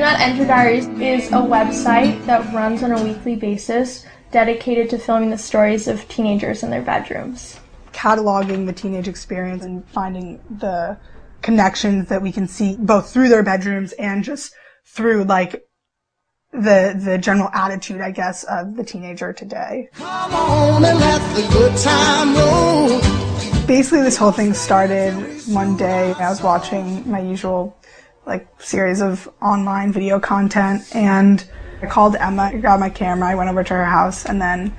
Internet Enter Diaries is a website that runs on a weekly basis dedicated to filming the stories of teenagers in their bedrooms. Cataloging the teenage experience and finding the connections that we can see both through their bedrooms and just through like the general attitude, I guess, of the teenager today. Come on and let the good time roll. Basically, this whole thing started one day. I was watching my usual series of online video content, and I called Emma, I grabbed my camera, I went over to her house, and then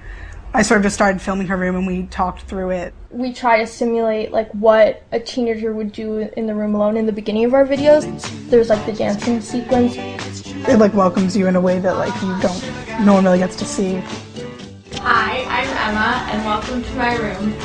I sort of just started filming her room and we talked through it. We try to simulate what a teenager would do in the room alone in the beginning of our videos. There's the dancing sequence. It welcomes you in a way that you don't normally gets to see. Hi, I'm Emma and welcome to my room.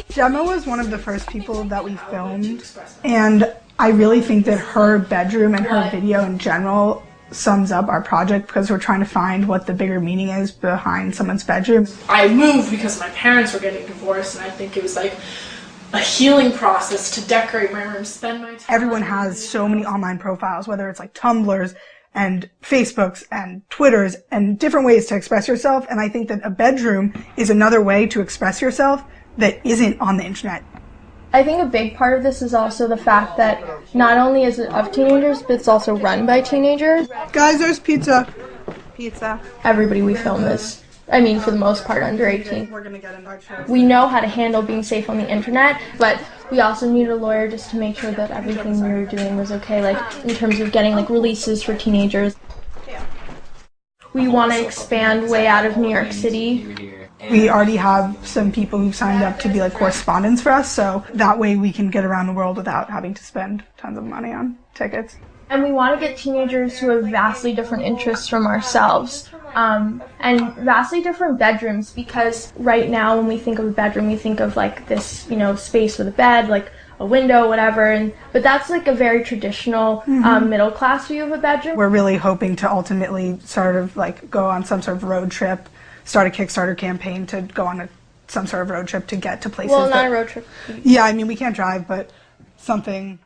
Gemma was one of the first people that we filmed, and I really think that her bedroom and her video in general sums up our project because we're trying to find what the bigger meaning is behind someone's bedroom. I moved because my parents were getting divorced, and I think it was a healing process to decorate my room, spend my time. Everyone has so many online profiles, whether it's Tumblrs and Facebooks and Twitters and different ways to express yourself, and I think that a bedroom is another way to express yourself that isn't on the internet. I think a big part of this is also the fact that not only is it of teenagers, but it's also run by teenagers. Guys, there's pizza. Pizza. Everybody we film is, for the most part, under 18. We know how to handle being safe on the internet, but we also need a lawyer just to make sure that everything we were doing was okay, in terms of getting releases for teenagers. We want to expand way out of New York City. We already have some people who signed up to be correspondents for us, so that way we can get around the world without having to spend tons of money on tickets. And we want to get teenagers who have vastly different interests from ourselves, and vastly different bedrooms, because right now when we think of a bedroom, we think of this, space with a bed, a window, whatever, but that's a very traditional middle class view of a bedroom. We're really hoping to ultimately sort of go on some sort of road trip, start a Kickstarter campaign to go on some sort of road trip to get to places. Well, not a road trip. Yeah, we can't drive, but something